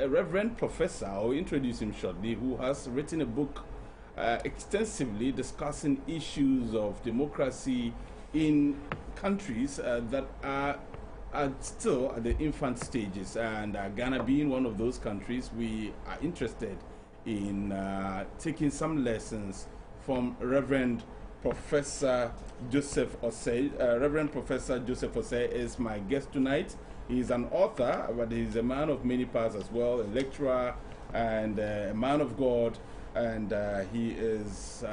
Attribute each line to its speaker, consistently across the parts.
Speaker 1: a Reverend Professor, I'll introduce him shortly, who has written a book extensively discussing issues of democracy in countries that are still at the infant stages. And Ghana being one of those countries, we are interested in taking some lessons from Reverend Professor Joseph Osei. Reverend Professor Joseph Osei is my guest tonight. He's an author, but he's a man of many parts as well, a lecturer and a man of God, and he is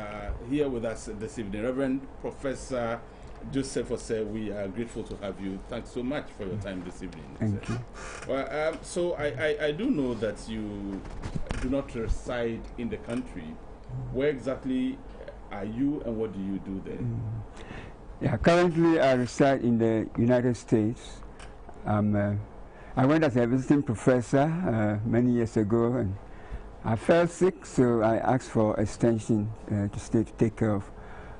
Speaker 1: here with us this evening. Reverend Professor Joseph Osei, we are grateful to have you. Thanks so much for your time this evening.
Speaker 2: Thank you.
Speaker 1: Well, so I do know that you do not reside in the country. Where exactly are you and what do you do there?
Speaker 2: Yeah, currently I reside in the United States. I went as a visiting professor many years ago, and I fell sick, so I asked for extension to stay to take care of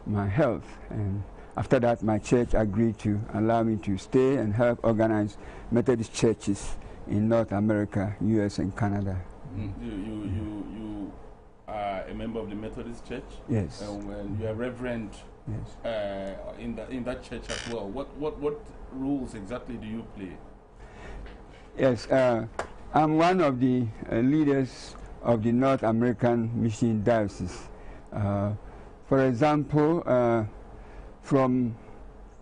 Speaker 2: my health. And after that, my church agreed to allow me to stay and help organize Methodist churches in North America, US, and Canada.
Speaker 1: You are a member of the Methodist Church?
Speaker 2: Yes.
Speaker 1: And you are reverend. Yes. In that church as well. What roles exactly do you play?
Speaker 2: Yes, I'm one of the leaders of the North American Mission Diocese. For example, from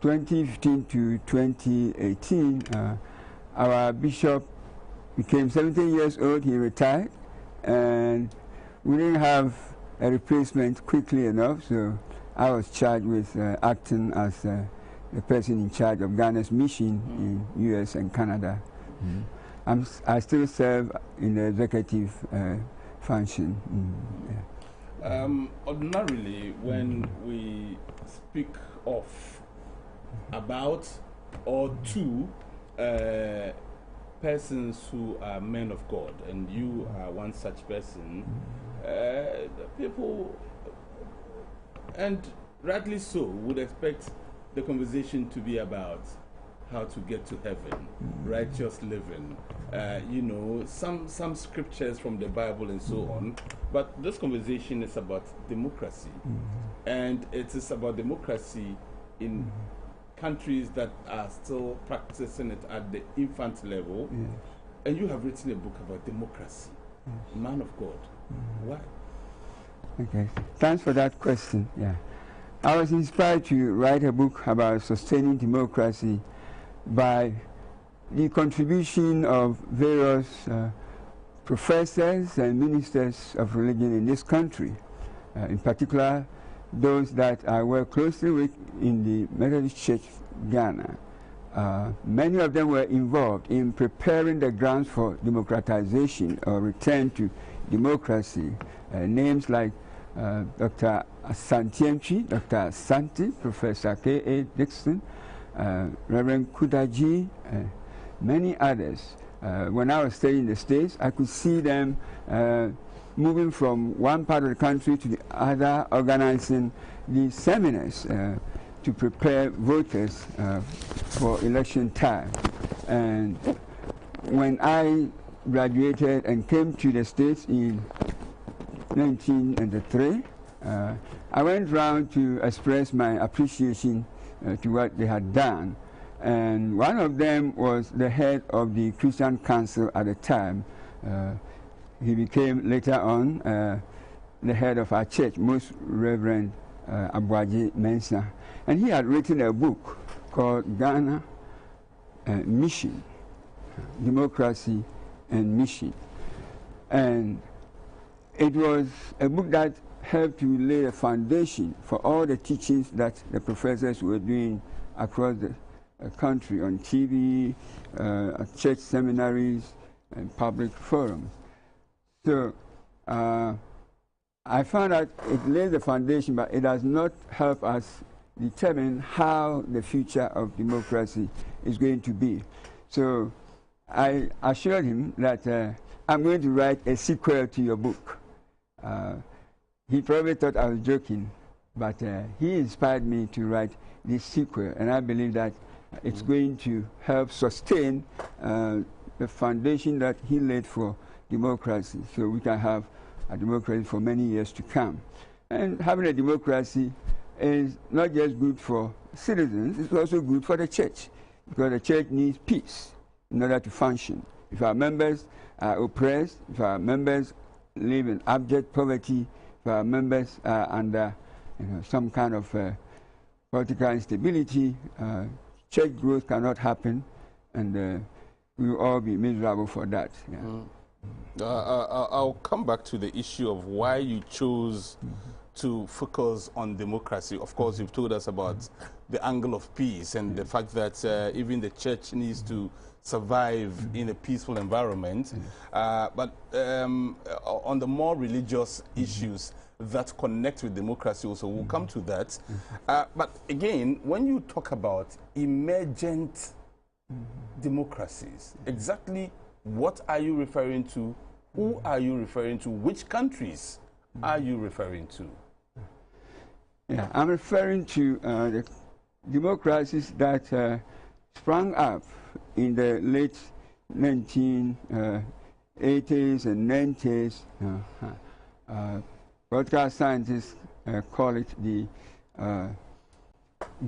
Speaker 2: 2015 to 2018, our bishop became 17 years old. He retired, and we didn't have a replacement quickly enough, so I was charged with acting as the person in charge of Ghana's mission in US and Canada. I still serve in the executive function.
Speaker 1: Yeah. Ordinarily, when we speak of about or to persons who are men of God, and you are one such person, people, and rightly so, would expect the conversation to be about how to get to heaven, righteous living, you know, some scriptures from the Bible and so on. But this conversation is about democracy. And it is about democracy in countries that are still practicing it at the infant level. And you have written a book about democracy. Man of God. Why?
Speaker 2: Okay, thanks for that question. Yeah, I was inspired to write a book about sustaining democracy by the contribution of various professors and ministers of religion in this country, in particular those that I work closely with in the Methodist Church Ghana. Many of them were involved in preparing the grounds for democratization or return to democracy. Names like Dr. Santiemchi, Dr. Santi, Professor K.A. Dixon, Reverend Kudaji, many others. When I was staying in the States, I could see them moving from one part of the country to the other, organizing these seminars to prepare voters for election time. And when I graduated and came to the States in 1993, I went round to express my appreciation to what they had done. And one of them was the head of the Christian Council at the time. He became later on the head of our church, Most Reverend Abuaji Mensah. And he had written a book called Ghana Mission, Democracy and Mission. And it was a book that helped to lay a foundation for all the teachings that the professors were doing across the country on TV, at church seminaries, and public forums. So I found that it lays the foundation, but it does not help us determine how the future of democracy is going to be. So I assured him that I'm going to write a sequel to your book. He probably thought I was joking, but he inspired me to write this sequel, and I believe that it's going to help sustain the foundation that he laid for democracy, so we can have a democracy for many years to come. And having a democracy is not just good for citizens, it's also good for the church, because the church needs peace in order to function. If our members are oppressed, if our members live in abject poverty, if our members are under some kind of political instability, church growth cannot happen, and we will all be miserable for that. Yeah.
Speaker 1: I'll come back to the issue of why you chose to focus on democracy. Of course, you've told us about the angle of peace and the fact that even the church needs to survive in a peaceful environment. But on the more religious issues that connect with democracy also, we'll come to that. But again, when you talk about emergent democracies, exactly what are you referring to? Who are you referring to? Which countries are you referring to?
Speaker 2: Yeah, I'm referring to the democracies that sprang up in the late 1980s and 90s. Political scientists call it the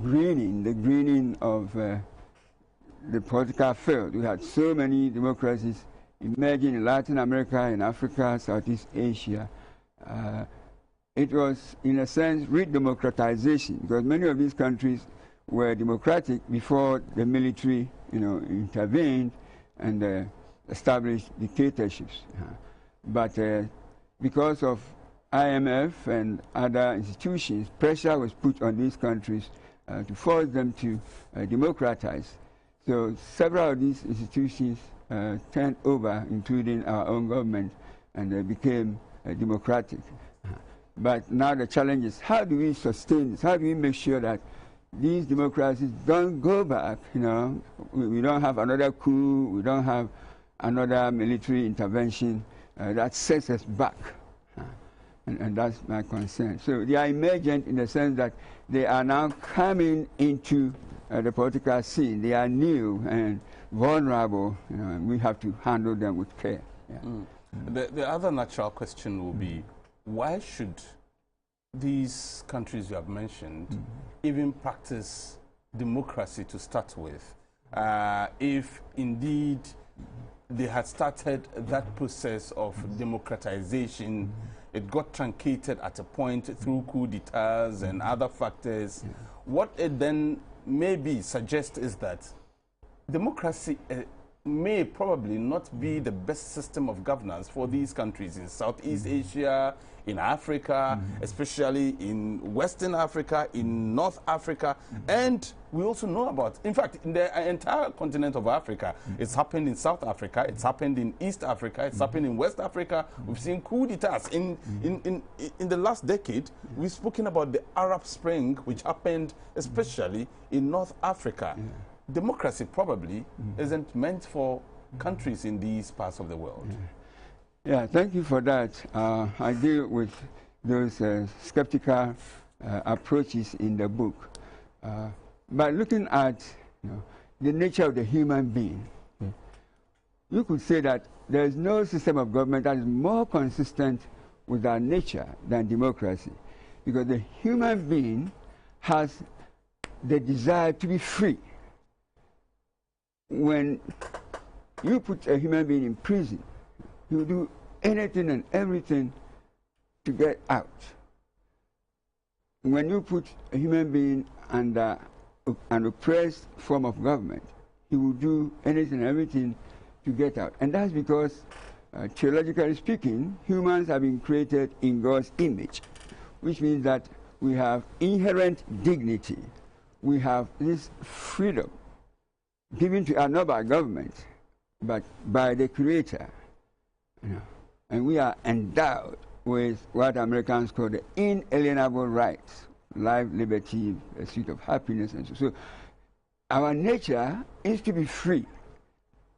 Speaker 2: greening of the political field. We had so many democracies emerging in Latin America, in Africa, Southeast Asia. It was, in a sense, re-democratization, because many of these countries were democratic before the military, intervened and established dictatorships. But because of IMF and other institutions, pressure was put on these countries to force them to democratize. So several of these institutions turned over, including our own government, and they became democratic. But now the challenge is, how do we sustain this? How do we make sure that these democracies don't go back? We don't have another coup, we don't have another military intervention that sets us back. And that's my concern. So they are emergent in the sense that they are now coming into the political scene. They are new and vulnerable, and we have to handle them with care. Yeah.
Speaker 1: The other natural question will be, why should these countries you have mentioned even practice democracy to start with, if indeed they had started that process of democratization? It got truncated at a point through coup d'etats and other factors. What it then maybe suggests is that democracy may probably not be the best system of governance for these countries in Southeast Asia, in Africa, especially in Western Africa, in North Africa, and we also know about, in fact, in the entire continent of Africa. It's happened in South Africa, it's happened in East Africa, it's happened in West Africa. We've seen coup d'etats. In the last decade, we've spoken about the Arab Spring, which happened especially in North Africa. Democracy probably isn't meant for countries in these parts of the world.
Speaker 2: Yeah, thank you for that. I deal with those skeptical approaches in the book. By looking at the nature of the human being, you could say that there is no system of government that is more consistent with our nature than democracy, because the human being has the desire to be free. When you put a human being in prison, you do anything and everything to get out. When you put a human being under an oppressed form of government, he will do anything and everything to get out. And that's because, theologically speaking, humans have been created in God's image, which means that we have inherent dignity. We have this freedom given to us not by government, but by the Creator. And we are endowed with what Americans call the inalienable rights: life, liberty, pursuit of happiness, and so our nature is to be free.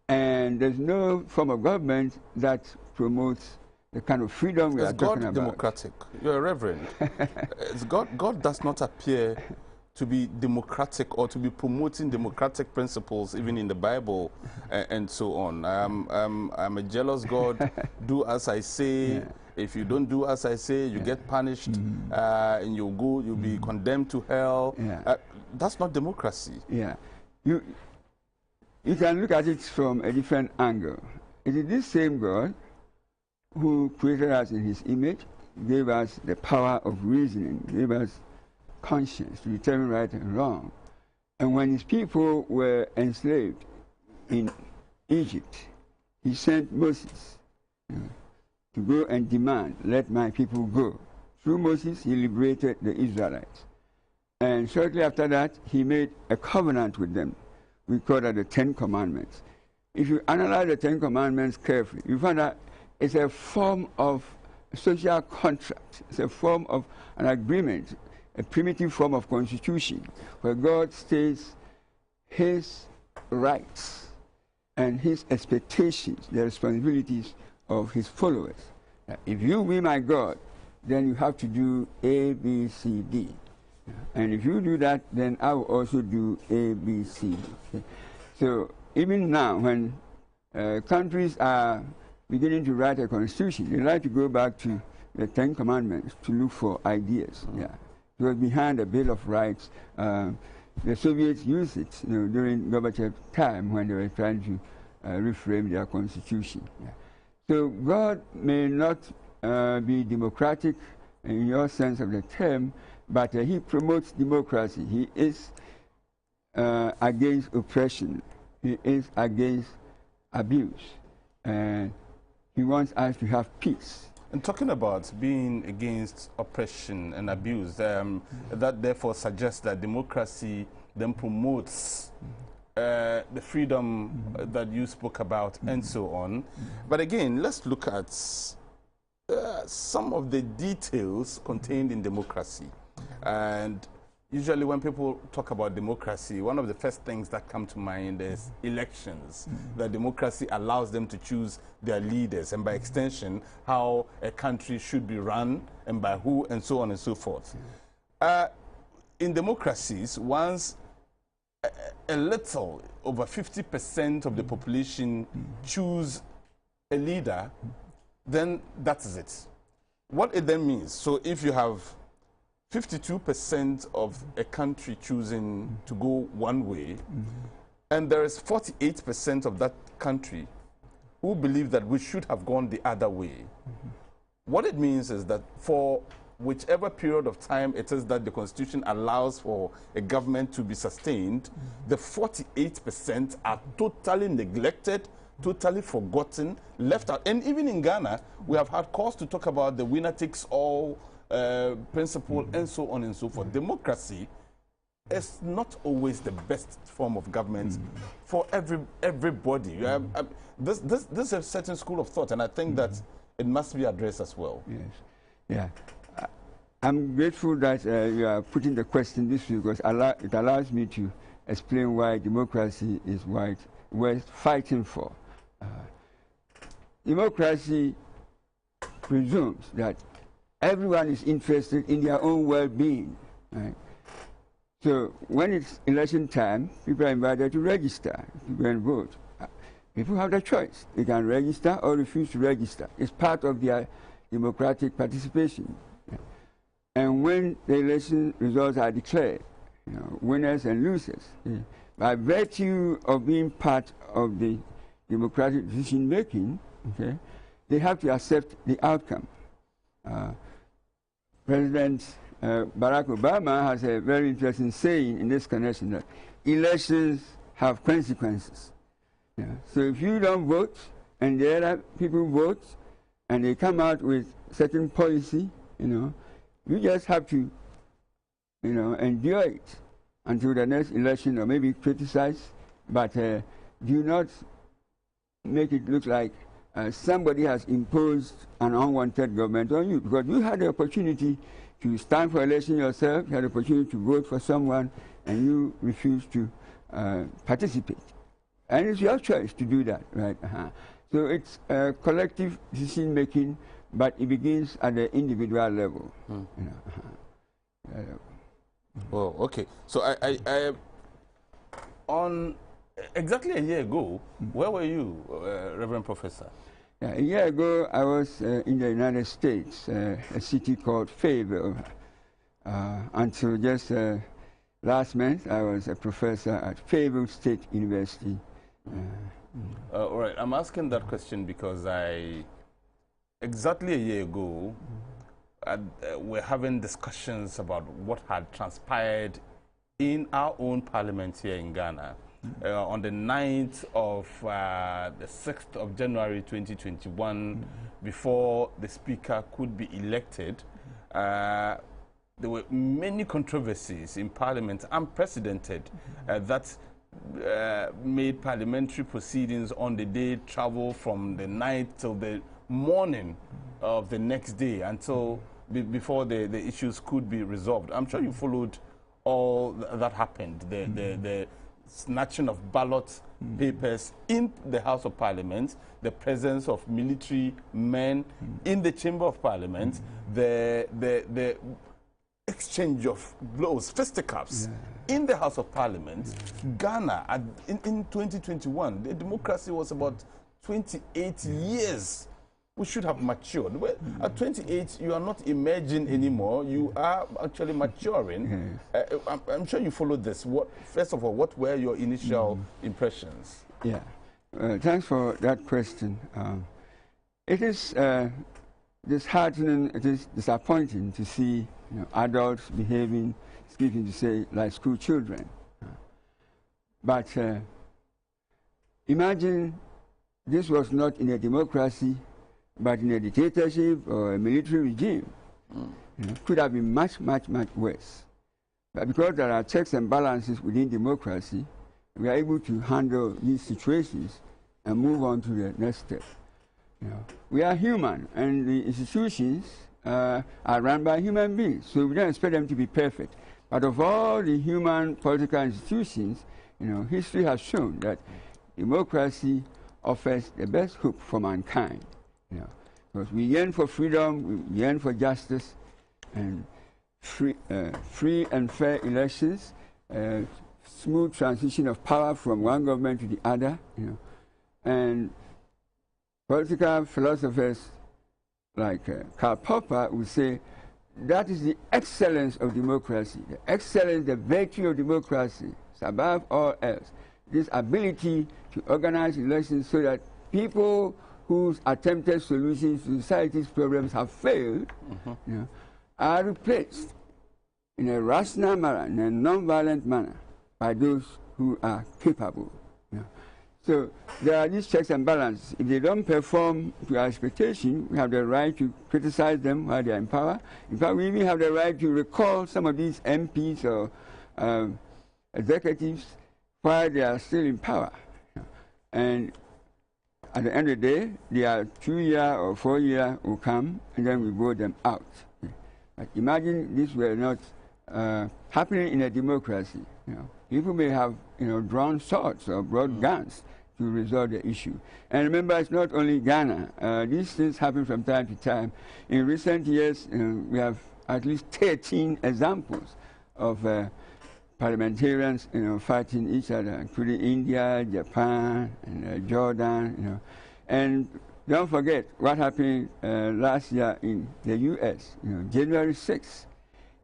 Speaker 2: And there's no form of government that promotes the kind of freedom we are talking about.
Speaker 1: Is God democratic? You're a reverend. God does not appear to be democratic or to be promoting democratic principles, even in the Bible and so on. I'm a jealous God. Do as I say. Yeah. If you don't do as I say, you get punished, and you'll be condemned to hell. Yeah. That's not democracy.
Speaker 2: Yeah, you can look at it from a different angle. It is this same God who created us in His image, gave us the power of reasoning, gave us conscience to determine right and wrong. And when His people were enslaved in Egypt, He sent Moses to go and demand, let my people go. Through Moses, He liberated the Israelites. And shortly after that, He made a covenant with them. We call that the Ten Commandments. If you analyze the Ten Commandments carefully, you find that it's a form of social contract. It's a form of an agreement, a primitive form of constitution, where God states His rights and His expectations, the responsibilities of His followers. Now, if you be my God, then you have to do A, B, C, D. And if you do that, then I will also do A, B, C, D. Okay? So even now, when countries are beginning to write a constitution, they like to go back to the Ten Commandments to look for ideas. Yeah, because behind the Bill of Rights, the Soviets used it during Gorbachev's time when they were trying to reframe their constitution. Yeah. So God may not be democratic in your sense of the term, but He promotes democracy. He is against oppression. He is against abuse. And He wants us to have peace.
Speaker 1: And talking about being against oppression and abuse, that therefore suggests that democracy then promotes the freedom that you spoke about and so on. But again, let's look at some of the details contained in democracy. And usually when people talk about democracy, one of the first things that come to mind is elections. That democracy allows them to choose their leaders, and by extension, how a country should be run, and by who, and so on and so forth. In democracies, once a little over 50% of the population choose a leader, then that is it. What it then means, so if you have 52% of a country choosing to go one way, and there is 48% of that country who believe that we should have gone the other way. What it means is that for whichever period of time it is that the Constitution allows for a government to be sustained, the 48% are totally neglected, totally forgotten, left out. And even in Ghana, we have had cause to talk about the winner takes all principle and so on and so forth. Democracy is not always the best form of government for everybody. This is a certain school of thought, and I think that it must be addressed as well.
Speaker 2: Yes. Yeah. I'm grateful that you are putting the question this way, because it allows me to explain why democracy is worth fighting for. Democracy presumes that everyone is interested in their own well-being. Right? So when it's election time, people are invited to register, to go and vote. People have the choice. They can register or refuse to register. It's part of their democratic participation. And when the election results are declared, winners and losers, by virtue of being part of the democratic decision-making, they have to accept the outcome. President Barack Obama has a very interesting saying in this connection, that elections have consequences. So if you don't vote and the other people vote and they come out with certain policy, you just have to, endure it until the next election, or maybe criticize, but do not make it look like somebody has imposed an unwanted government on you, because you had the opportunity to stand for election yourself, you had the opportunity to vote for someone, and you refused to participate. And it's your choice to do that, right? So it's collective decision-making, but it begins at the individual level.
Speaker 1: Oh, okay. So on exactly a year ago, where were you, Reverend Professor?
Speaker 2: Yeah, a year ago, I was in the United States, a city called Fayetteville. Until just last month, I was a professor at Fayetteville State University.
Speaker 1: All right, I'm asking that question because exactly a year ago, we're having discussions about what had transpired in our own parliament here in Ghana. On the 9th of the 6th of January 2021, before the speaker could be elected, there were many controversies in parliament, unprecedented, that made parliamentary proceedings on the day travel from the night till the morning of the next day until before the issues could be resolved. I'm sure you followed all that happened, the snatching of ballot papers in the House of Parliament, the presence of military men in the Chamber of Parliament, the exchange of blows, fisticuffs in the House of Parliament. Ghana, in 2021, the democracy was about 28 years. We should have matured. Well, at 28, you are not emerging anymore. You are actually maturing. I'm sure you followed this. First of all, what were your initial impressions?
Speaker 2: Yeah, thanks for that question. It is disheartening, it is disappointing to see adults behaving, speaking to say, like school children. But imagine this was not in a democracy, but in a dictatorship or a military regime. Could have been much, much, much worse. But because there are checks and balances within democracy, we are able to handle these situations and move on to the next step. We are human, and the institutions are run by human beings, so we don't expect them to be perfect. But of all the human political institutions, history has shown that democracy offers the best hope for mankind. Because we yearn for freedom, we yearn for justice, and free and fair elections, smooth transition of power from one government to the other, and political philosophers like Karl Popper would say that is the excellence of democracy, the excellence, the virtue of democracy, is above all else. This ability to organize elections so that people whose attempted solutions to society's problems have failed are replaced in a rational manner, in a non-violent manner, by those who are capable. So there are these checks and balances. If they don't perform to our expectation, we have the right to criticize them while they are in power. In fact, we even have the right to recall some of these MPs or executives while they are still in power. And at the end of the day, their 2-year or 4-year will come, and then we vote them out. But imagine this were not happening in a democracy. People may have drawn swords or brought guns to resolve the issue. And remember, it's not only Ghana. These things happen from time to time. In recent years, we have at least 13 examples of parliamentarians fighting each other, including India, Japan, and Jordan. And don't forget what happened last year in the U.S., January 6th.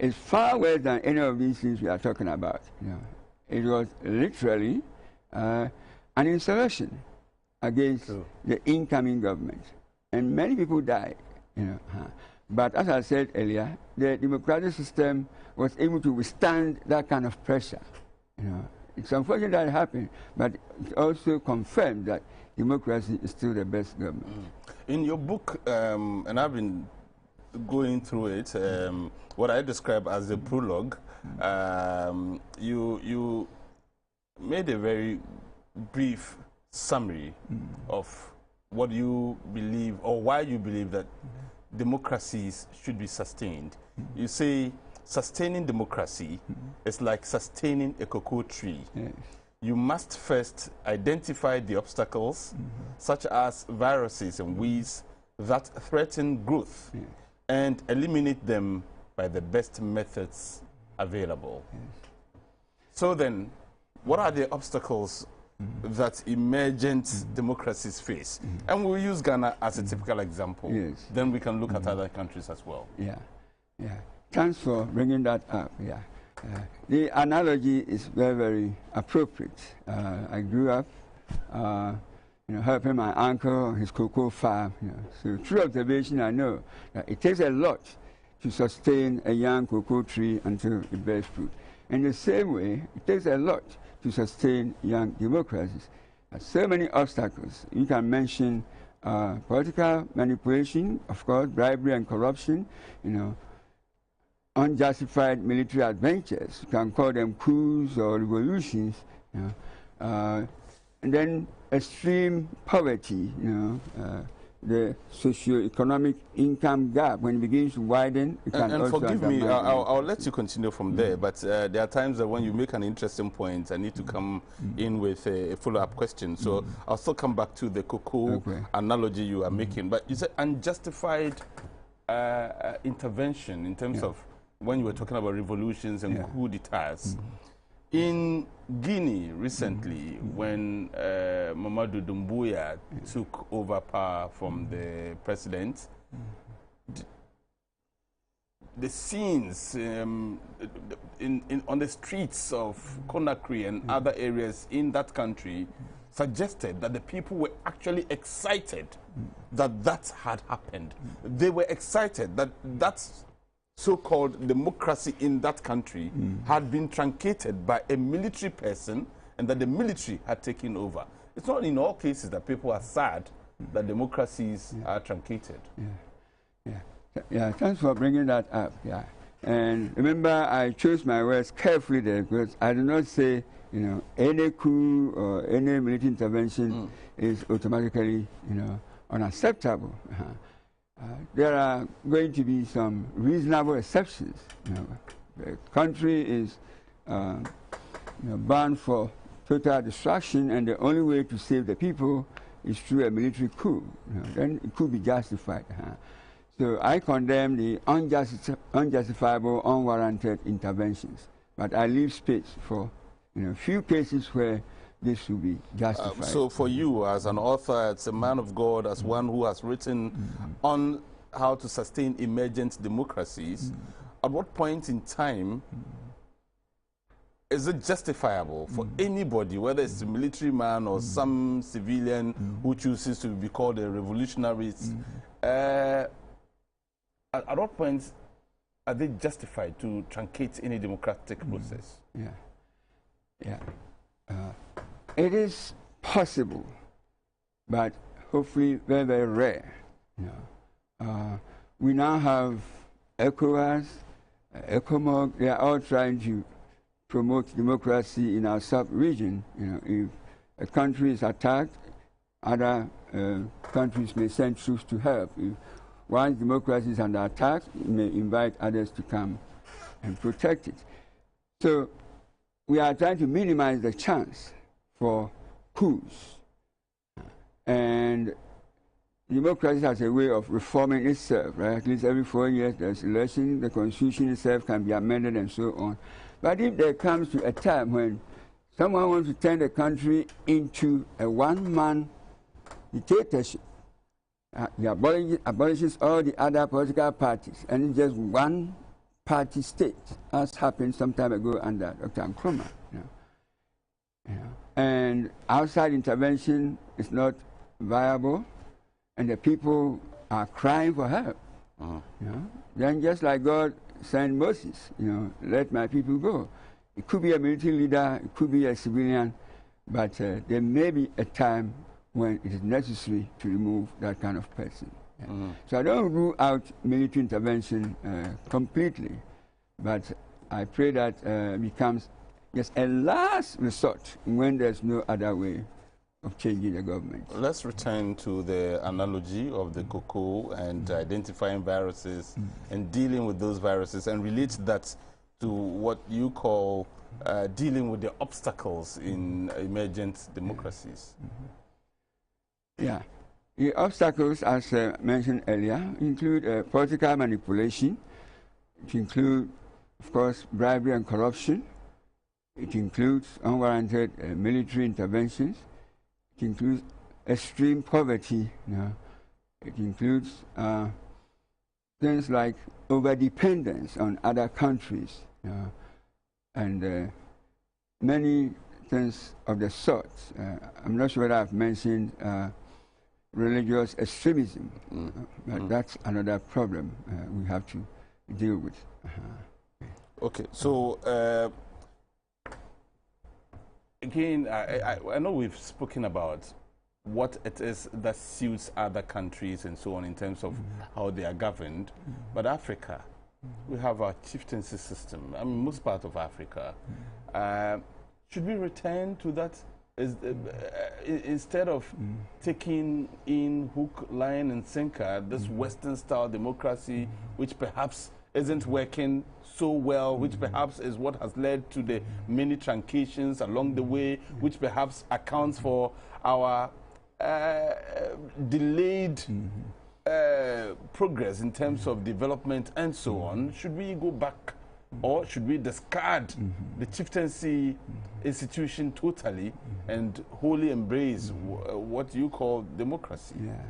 Speaker 2: It's far worse than any of these things we are talking about. It was literally an insurrection against the incoming government. And many people died. But as I said earlier, the democratic system was able to withstand that kind of pressure. It's unfortunate that it happened, but it also confirmed that democracy is still the best government.
Speaker 1: In your book, and I've been going through it, what I describe as the prologue, you made a very brief summary of what you believe or why you believe that democracies should be sustained. You say sustaining democracy is like sustaining a cocoa tree. You must first identify the obstacles, such as viruses and weeds that threaten growth, and eliminate them by the best methods available.
Speaker 2: Yes.
Speaker 1: So then, what are the obstacles that emergent democracies face? And we'll use Ghana as a typical example.
Speaker 2: Yes.
Speaker 1: Then we can look at other countries as well.
Speaker 2: Yeah, yeah. Thanks for bringing that up. Yeah, the analogy is very, very appropriate. I grew up, helping my uncle on his cocoa farm. So through observation, I know that it takes a lot to sustain a young cocoa tree until it bears fruit. In the same way, it takes a lot to sustain young democracies. So many obstacles. You can mention political manipulation, of course, bribery and corruption, unjustified military adventures. You can call them coups or revolutions. And then extreme poverty, the socio-economic income gap, when it begins to widen, it can also
Speaker 1: forgive me, I'll let you continue from there, but there are times that when you make an interesting point, I need to come in with a follow-up question. So I'll still come back to the cocoa analogy you are making. But you said unjustified intervention in terms of when you were talking about revolutions and coup d'etats. In Guinea recently, when Mamadou Doumbouya took over power from the president, the scenes on the streets of Conakry and other areas in that country suggested that the people were actually excited that that had happened. They were excited that that's so-called democracy in that country had been truncated by a military person and that the military had taken over. It's not in all cases that people are sad that democracies are truncated.
Speaker 2: Yeah, thanks for bringing that up. Yeah, and remember, I chose my words carefully there because I do not say, any coup or any military intervention is automatically, unacceptable. There are going to be some reasonable exceptions. The country is bound for total destruction, and the only way to save the people is through a military coup. Then it could be justified. So I condemn the unjustifiable, unwarranted interventions, but I leave space for few cases where this should be justified.
Speaker 1: So for you, as an author, as a man of God, as one who has written on how to sustain emergent democracies, at what point in time is it justifiable for anybody, whether it's a military man or some civilian who chooses to be called a revolutionary, at what point are they justified to truncate any democratic process?
Speaker 2: It is possible, but hopefully very, very rare. We now have ECOWAS, ECOMOG, they are all trying to promote democracy in our sub-region. If a country is attacked, other countries may send troops to help. If one democracy is under attack, it may invite others to come and protect it. So we are trying to minimize the chance for coups. And democracy has a way of reforming itself, right? At least every 4 years there's election, the constitution itself can be amended and so on. But if there comes to a time when someone wants to turn the country into a one-man dictatorship, he abolishes all the other political parties, and it's just one party state, as happened some time ago under Dr. Nkrumah. And outside intervention is not viable, and the people are crying for help. Then just like God sent Moses, let my people go. It could be a military leader, it could be a civilian, but there may be a time when it is necessary to remove that kind of person. So I don't rule out military intervention completely, but I pray that becomes just a last resort when there's no other way of changing the government.
Speaker 1: Let's return to the analogy of the cocoa and identifying viruses and dealing with those viruses, and relate that to what you call dealing with the obstacles in emergent democracies.
Speaker 2: Yeah. The obstacles, as mentioned earlier, include political manipulation, which include of course, bribery and corruption. It includes unwarranted military interventions. It includes extreme poverty. It includes things like overdependence on other countries, and many things of the sort. I'm not sure whether I've mentioned religious extremism, but that's another problem we have to deal with.
Speaker 1: Okay, so again, I know we've spoken about what it is that suits other countries and so on in terms of how they are governed, but Africa, we have our chieftaincy system. I mean, most part of Africa. Should we return to that instead of taking in hook, line, and sinker this Western-style democracy, which perhaps isn't working so well, which perhaps is what has led to the many truncations along the way, which perhaps accounts for our delayed progress in terms of development and so on? Should we go back, or should we discard the chieftaincy institution totally and wholly embrace what you call democracy?
Speaker 2: Yeah.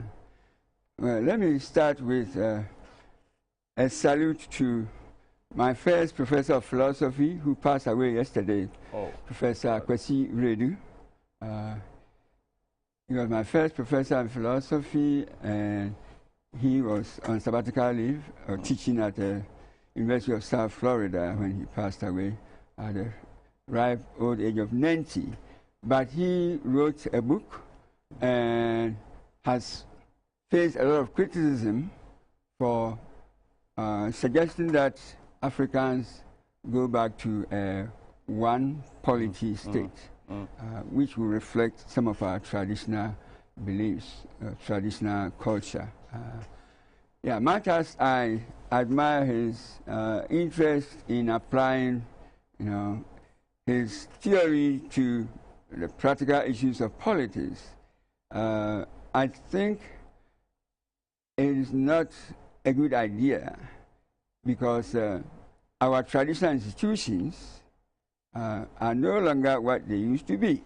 Speaker 2: Well, let me start with a salute to my first professor of philosophy, who passed away yesterday, Professor Kwesi Redu. He was my first professor in philosophy, and he was on sabbatical leave, teaching at the University of South Florida when he passed away at the ripe old age of 90. But he wrote a book and has faced a lot of criticism for suggesting that Africans go back to a one-polity state, which will reflect some of our traditional beliefs, traditional culture. Yeah, much as I admire his interest in applying, his theory to the practical issues of politics, I think it is not a good idea, because our traditional institutions are no longer what they used to be.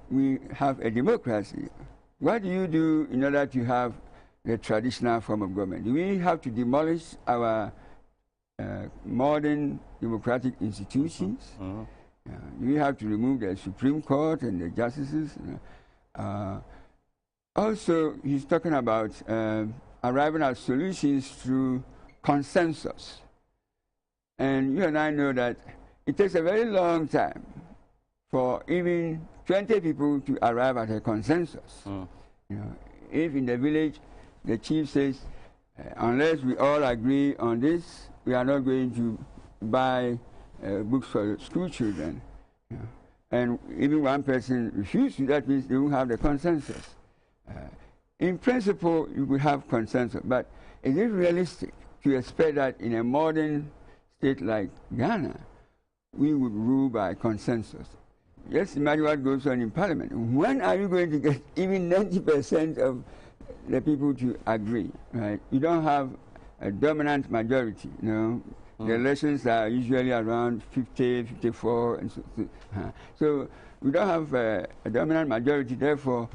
Speaker 2: We have a democracy. What do you do in order to have the traditional form of government? Do we have to demolish our modern democratic institutions? Do we have to remove the Supreme Court and the justices? Also, he's talking about arriving at solutions through consensus. And you and I know that it takes a very long time for even 20 people to arrive at a consensus. If in the village the chief says, unless we all agree on this, we are not going to buy books for school children. And even one person refuses, that means they won't have the consensus. In principle, you could have consensus, but is it realistic to expect that in a modern state like Ghana, we would rule by consensus? Just imagine what goes on in Parliament. When are you going to get even 90% of the people to agree? Right? You don't have a dominant majority. The elections are usually around 50, 54, and so. So we don't have a dominant majority. Therefore,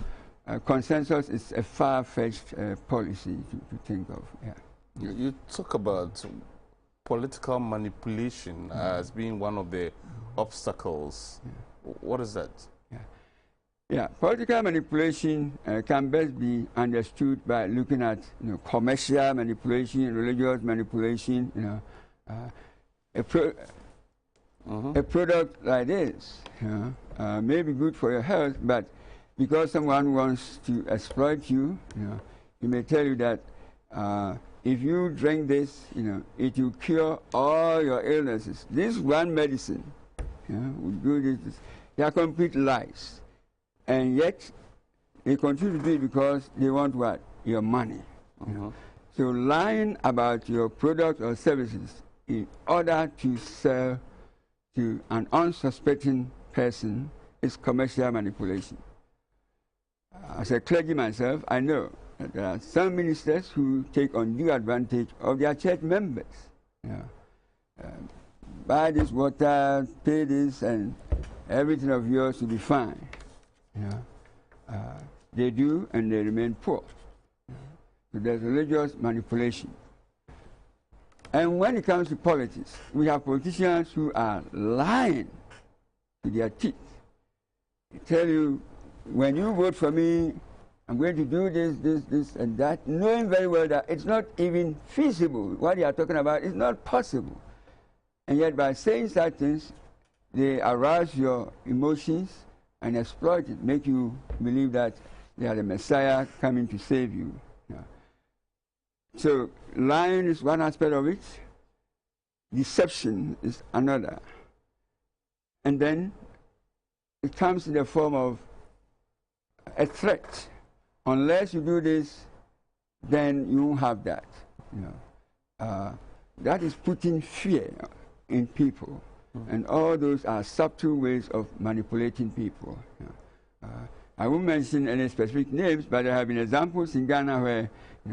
Speaker 2: consensus is a far-fetched policy to think of. Yeah.
Speaker 1: You talk about political manipulation as being one of the obstacles. What is that?
Speaker 2: Yeah, political manipulation can best be understood by looking at commercial manipulation, religious manipulation. A product like this may be good for your health, but because someone wants to exploit you, he may tell you that if you drink this, it will cure all your illnesses. This one medicine will do this. They are complete lies. And yet, they continue to do it because they want what? Your money. So lying about your product or services in order to sell to an unsuspecting person is commercial manipulation. As a clergy myself, I know that there are some ministers who take undue advantage of their church members. buy this water, pay this, and everything of yours will be fine. You know? They do, and they remain poor. So there's religious manipulation. And when it comes to politics, we have politicians who are lying to their teeth. They tell you, when you vote for me, I'm going to do this, and that, knowing very well that it's not even feasible. What they are talking about is not possible. And yet by saying such things, they arouse your emotions and exploit it, make you believe that they are the Messiah coming to save you. So lying is one aspect of it, deception is another. And then it comes in the form of a threat. Unless you do this, then you won't have that. You know. That is putting fear in people. And all those are subtle ways of manipulating people. You know. I won't mention any specific names, but there have been examples in Ghana where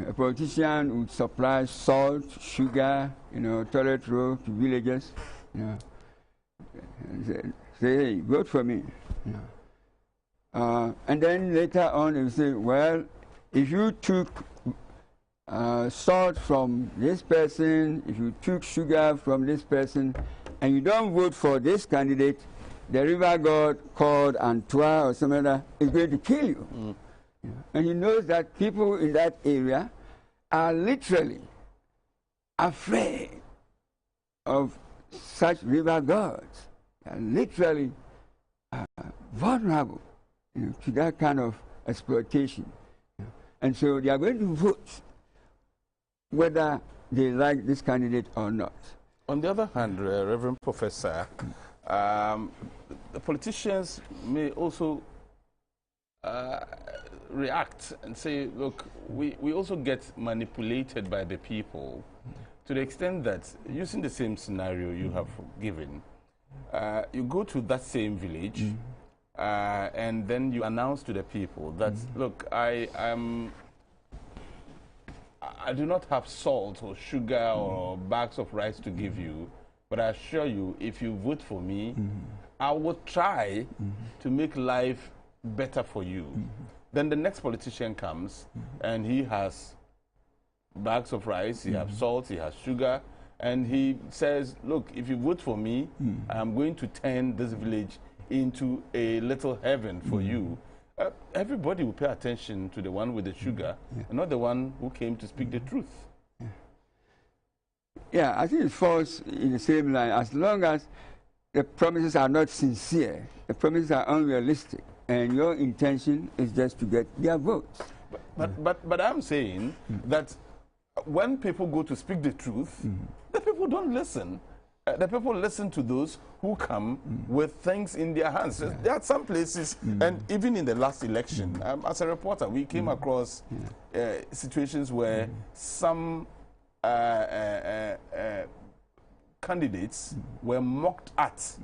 Speaker 2: a politician would supply salt, sugar, toilet roll to villagers, and say, hey, vote for me. And then later on, they will say, well, if you took salt from this person, if you took sugar from this person, and you don't vote for this candidate, the river god called Antoine or some other is going to kill you. And he knows that people in that area are literally afraid of such river gods. They are literally vulnerable to that kind of exploitation. And so they are going to vote whether they like this candidate or not.
Speaker 1: On the other hand, Reverend Professor, the politicians may also react and say, look, we also get manipulated by the people to the extent that, using the same scenario you have given, you go to that same village and then you announce to the people that, look, I do not have salt or sugar or bags of rice to give you, but I assure you, if you vote for me, I will try to make life better for you. Then the next politician comes and he has bags of rice, he has salt, he has sugar, and he says, look, if you vote for me, I'm going to turn this village into a little heaven for you. Everybody will pay attention to the one with the sugar, and not the one who came to speak the truth.
Speaker 2: Yeah, I think it falls in the same line. As long as the promises are not sincere, the promises are unrealistic, and your intention is just to get their votes.
Speaker 1: But I'm saying that when people go to speak the truth, the people don't listen. The people listen to those who come with things in their hands. There are some places, and even in the last election, as a reporter, we came across situations where some candidates were mocked at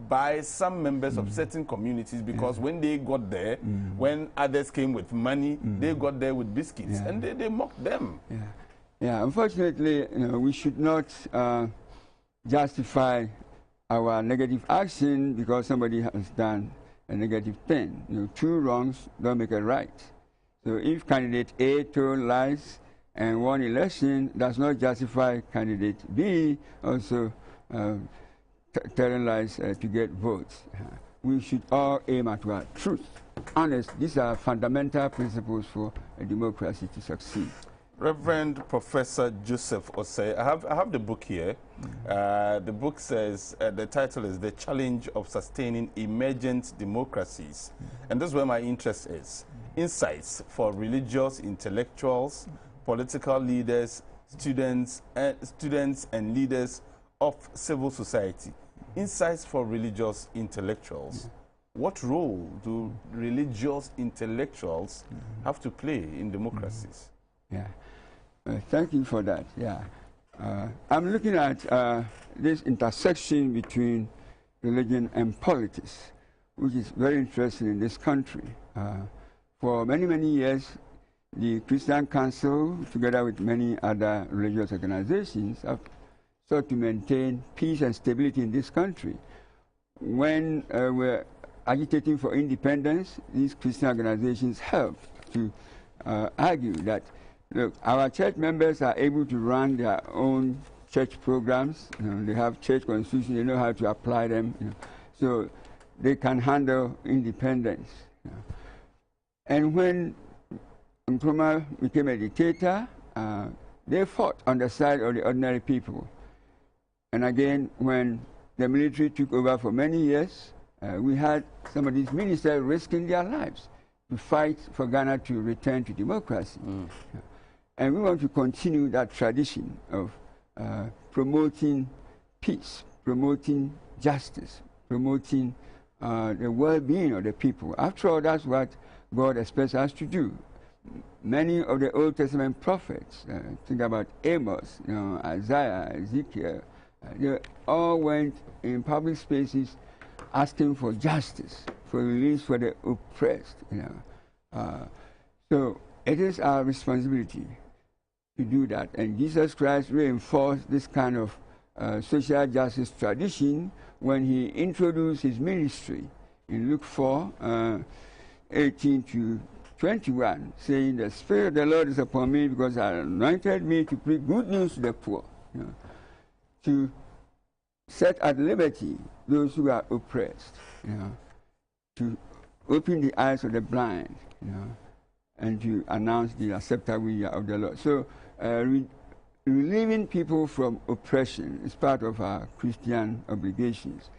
Speaker 1: by some members of certain communities because when they got there, when others came with money, they got there with biscuits, and they mocked them.
Speaker 2: Yeah, unfortunately, we should not justify our negative action because somebody has done a negative thing. Two wrongs don't make a right. So if candidate A told lies and won election, does not justify candidate B also telling lies to get votes. We should all aim at our truth. Honest, these are fundamental principles for a democracy to succeed.
Speaker 1: Reverend Professor Joseph Osei, I have the book here. The book says, the title is The Challenge of Sustaining Emergent Democracies. And this is where my interest is. Insights for religious intellectuals, political leaders, students and leaders of civil society. Insights for religious intellectuals. What role do religious intellectuals have to play in democracies?
Speaker 2: Yeah, thank you for that. Yeah, I'm looking at this intersection between religion and politics, which is very interesting in this country. For many, many years, the Christian Council, together with many other religious organizations, have sought to maintain peace and stability in this country. When we're agitating for independence, these Christian organizations helped to argue that, look, our church members are able to run their own church programs. They have church constitution, they know how to apply them, so they can handle independence. And when Nkrumah became a dictator, they fought on the side of the ordinary people. And again, when the military took over for many years, we had some of these ministers risking their lives to fight for Ghana to return to democracy. And we want to continue that tradition of promoting peace, promoting justice, promoting the well-being of the people. After all, that's what God expects us to do. Many of the Old Testament prophets, think about Amos, Isaiah, Ezekiel, they all went in public spaces asking for justice, for release for the oppressed. So it is our responsibility to do that. And Jesus Christ reinforced this kind of social justice tradition when he introduced his ministry in Luke 4, 18 to 21, saying, "The Spirit of the Lord is upon me because he anointed me to preach good news to the poor, to set at liberty those who are oppressed, to open the eyes of the blind, and to announce the acceptable year of the Lord." So relieving people from oppression is part of our Christian obligations.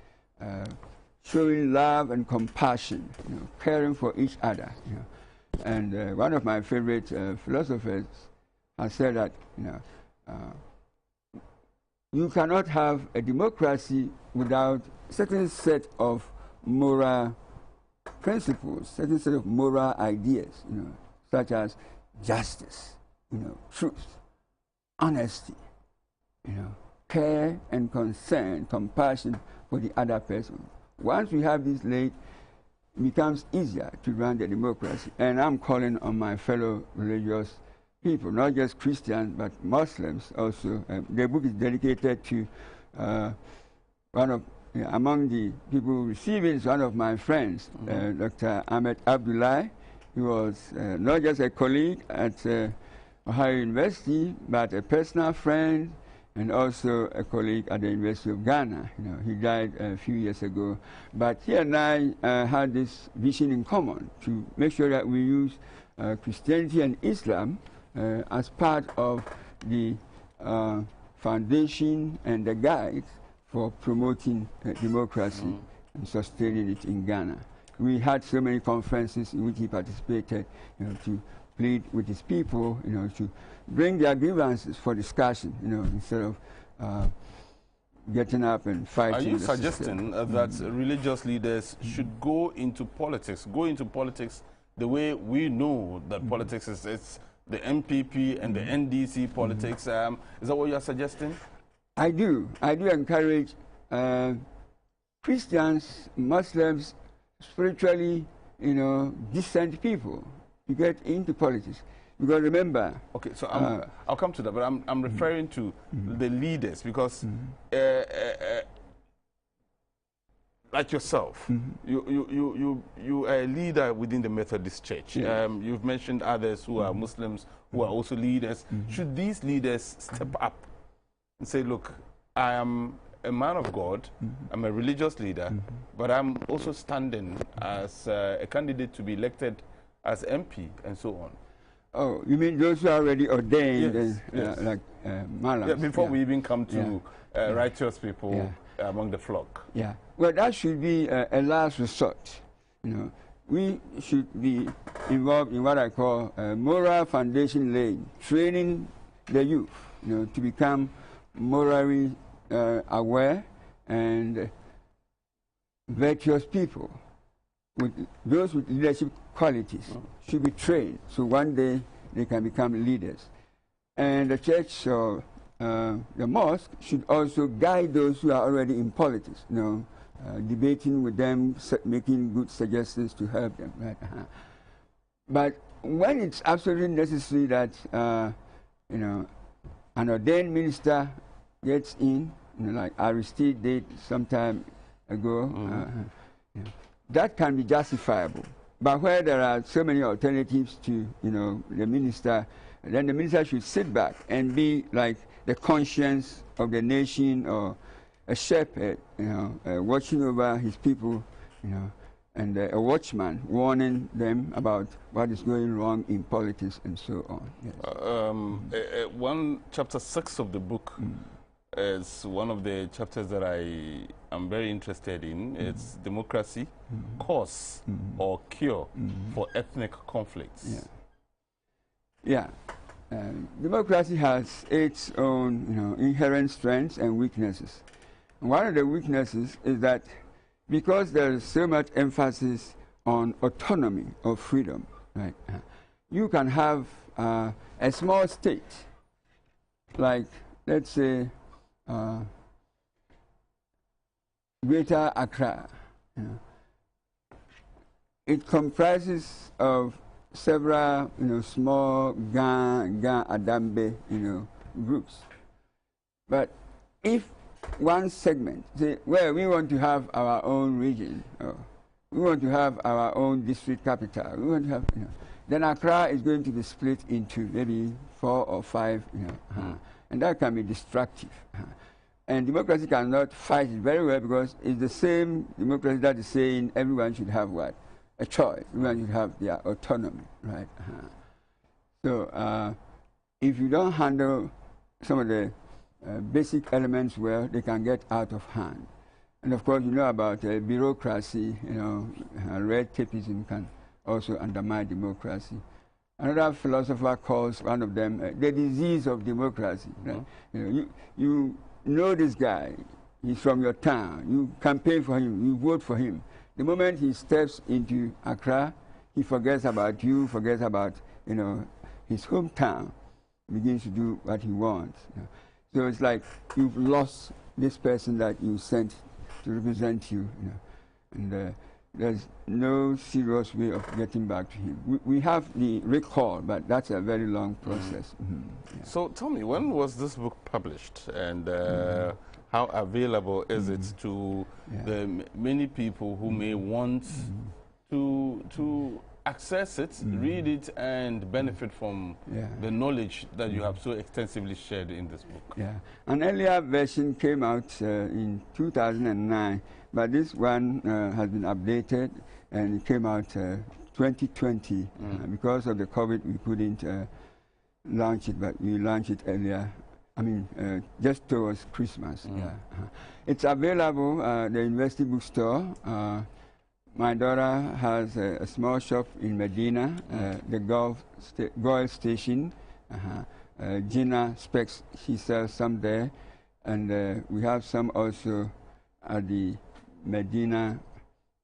Speaker 2: Showing love and compassion, caring for each other. And one of my favorite philosophers has said that you cannot have a democracy without a certain set of moral principles, certain set of moral ideas, such as justice, truth, honesty, care and concern, compassion for the other person. Once we have this laid, it becomes easier to run the democracy. And I'm calling on my fellow religious people, not just Christians, but Muslims also. The book is dedicated to one of, among the people who receive it is one of my friends, Dr. Ahmed Abdullahi. He was not just a colleague at Ohio University, but a personal friend, and also a colleague at the University of Ghana. He died a few years ago. But he and I had this vision in common to make sure that we use Christianity and Islam as part of the foundation and the guide for promoting democracy and sustaining it in Ghana. We had so many conferences in which he participated, to plead with his people, to bring their grievances for discussion, instead of getting up and fighting.
Speaker 1: Are you suggesting that religious leaders should go into politics the way we know that politics is? It's the MPP and the NDC politics. Is that what you are suggesting?
Speaker 2: I do. I do encourage Christians, Muslims, spiritually, decent people to get into politics. Because remember... Okay, so
Speaker 1: I'll come to that, but I'm referring to the leaders, because like yourself, you are a leader within the Methodist Church. You've mentioned others who are Muslims, who are also leaders. Should these leaders step up and say, look, I am a man of God, I'm a religious leader, but I'm also standing as a candidate to be elected as MP and so on?
Speaker 2: Oh, you mean those who are already ordained, like Malams?
Speaker 1: Yeah, before we even come to righteous people among the flock.
Speaker 2: Yeah, well, that should be a last resort. We should be involved in what I call moral foundation laying, training the youth, to become morally aware and virtuous people. Those with leadership qualities should be trained, so one day they can become leaders. And the church or the mosque should also guide those who are already in politics, debating with them, making good suggestions to help them. Right? But when it's absolutely necessary that an ordained minister gets in, like Aristide did some time ago, that can be justifiable. But where there are so many alternatives to, the minister, then the minister should sit back and be like the conscience of the nation, or a shepherd, watching over his people, and a watchman warning them about what is going wrong in politics and so on.
Speaker 1: Yes. Chapter 6 of the book is one of the chapters that I am very interested in. It's democracy, cause or cure for ethnic conflicts.
Speaker 2: Democracy has its own, inherent strengths and weaknesses. One of the weaknesses is that because there is so much emphasis on autonomy or freedom, right? You can have a small state, like, let's say, Greater Accra. It comprises of several, small Gan Adambe, groups. But if one segment say, well, we want to have our own region, we want to have our own district capital, we want to have, then Accra is going to be split into maybe 4 or 5, and that can be destructive. And democracy cannot fight it very well, because it's the same democracy that is saying everyone should have what? A choice. Everyone should have their autonomy, right? So if you don't handle some of the basic elements well, they can get out of hand. And of course, you know about bureaucracy, red tapeism can also undermine democracy. Another philosopher calls one of them the disease of democracy. Right? You know this guy, he's from your town, you campaign for him, you vote for him. The moment he steps into Accra, he forgets about you, forgets about his hometown, begins to do what he wants. So it's like you've lost this person that you sent to represent you, and there's no serious way of getting back to him. We have the recall, but that's a very long process.
Speaker 1: So tell me, when was this book published, and how available is it to the many people who may want to access it, read it, and benefit from the knowledge that you have so extensively shared in this book?
Speaker 2: An earlier version came out in 2009, but this one has been updated, and it came out 2020. Because of the COVID, we couldn't launch it, but we launched it earlier. I mean, just towards Christmas. It's available the university bookstore. My daughter has a small shop in Medina, the Goil Station. Gina Specs, she sells some there. And we have some also at the Medina,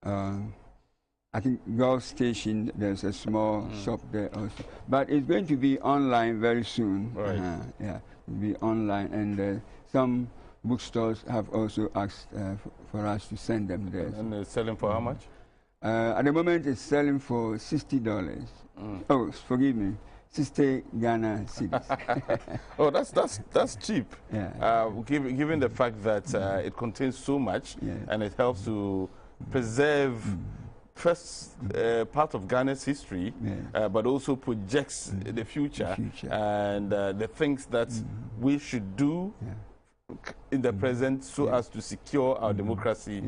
Speaker 2: I think Goil Station, there's a small shop there also. But it's going to be online very soon. Right. It'll be online. And some bookstores have also asked for us to send them there.
Speaker 1: And they're selling for how much?
Speaker 2: At the moment, it's selling for $60. Oh, forgive me, 60 Ghana cedis.
Speaker 1: Oh, that's cheap. Given the fact that it contains so much, and it helps to preserve first part of Ghana's history, but also projects the future, and the things that we should do in the present so as to secure our democracy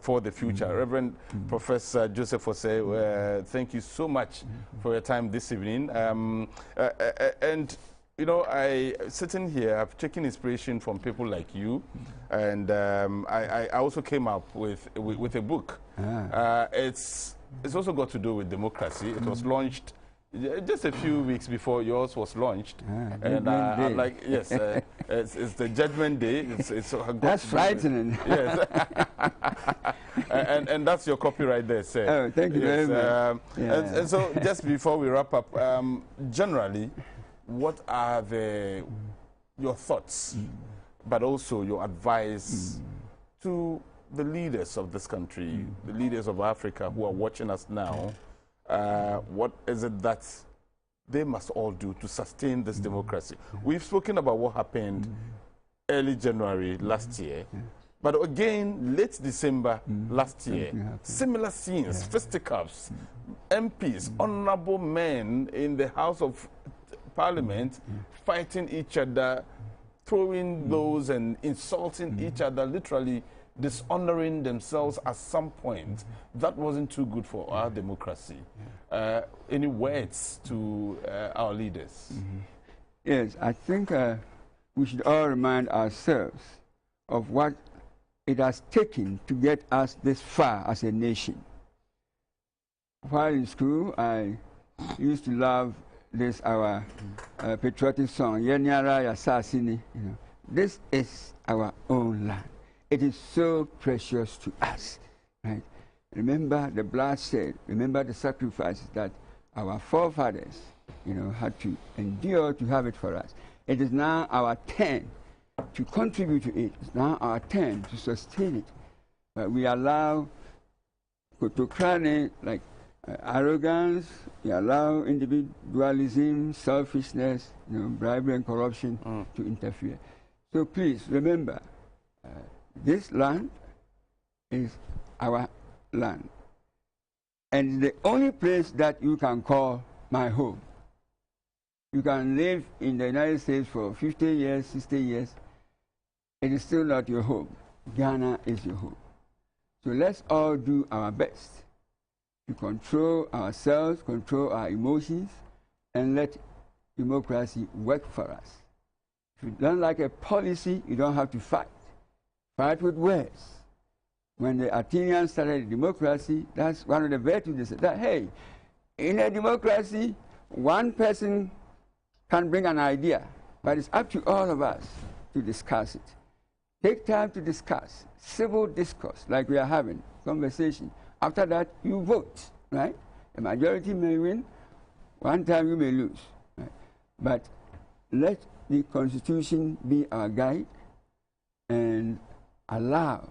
Speaker 1: for the future. Reverend Professor Joseph Osei, thank you so much for your time this evening. And I sitting here, I've taken inspiration from people like you, and I also came up with a book. It's also got to do with democracy. It was launched just a few weeks before yours was launched, and I'm like, yes, it's the Judgment Day.
Speaker 2: That's frightening.
Speaker 1: Yes, and that's your copyright there, sir.
Speaker 2: Oh, thank you very much.
Speaker 1: And so, just before we wrap up, generally, what are your thoughts, but also your advice to the leaders of this country, the leaders of Africa who are watching us now? What is it that they must all do to sustain this democracy? We've spoken about what happened early January last year. But again, late December last year, similar scenes, fisticuffs, MPs, honorable men in the House of Parliament fighting each other, throwing those and insulting each other, literally dishonoring themselves at some point. That wasn't too good for our democracy. Any words to our leaders?
Speaker 2: Yes, I think we should all remind ourselves of what it has taken to get us this far as a nation. While in school, I used to love this, our patriotic song, Yenyara Yasasini. This is our own land. It is so precious to us. Right? Remember the bloodshed, remember the sacrifices that our forefathers had to endure to have it for us. It is now our turn to contribute to it. It's now our turn to sustain it. But we allow autocracy, like arrogance, we allow individualism, selfishness, bribery and corruption to interfere. So please remember, this land is our land. And the only place that you can call my home. You can live in the United States for 50 years, 60 years. It is still not your home. Ghana is your home. So let's all do our best to control ourselves, control our emotions, and let democracy work for us. If you don't like a policy, you don't have to fight. Fight with words. When the Athenians started democracy, that's one of the virtues. They said that, hey, in a democracy, one person can bring an idea, but it's up to all of us to discuss it. Take time to discuss, civil discourse, like we are having, conversation. After that, you vote, right? The majority may win, one time you may lose. Right? But let the Constitution be our guide and allow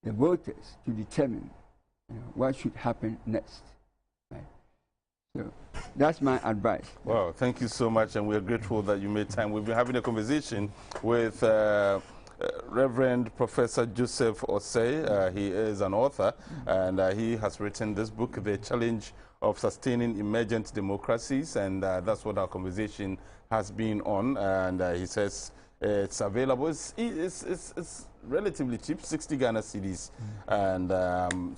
Speaker 2: the voters to determine what should happen next. Right? So that's my advice.
Speaker 1: Well, thank you so much, and we're grateful that you made time. We've been having a conversation with Reverend Professor Joseph Osei. He is an author, and he has written this book, The Challenge of Sustaining Emergent Democracies, and that's what our conversation has been on. And he says it's available. It's relatively cheap, 60 Ghana cedis, and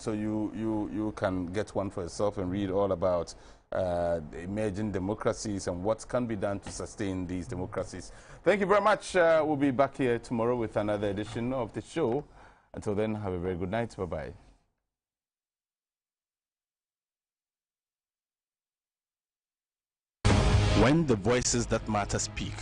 Speaker 1: so you can get one for yourself and read all about the emerging democracies and what can be done to sustain these democracies. Thank you very much. We'll be back here tomorrow with another edition of the show. Until then, have a very good night. Bye-bye. When the voices that matter speak,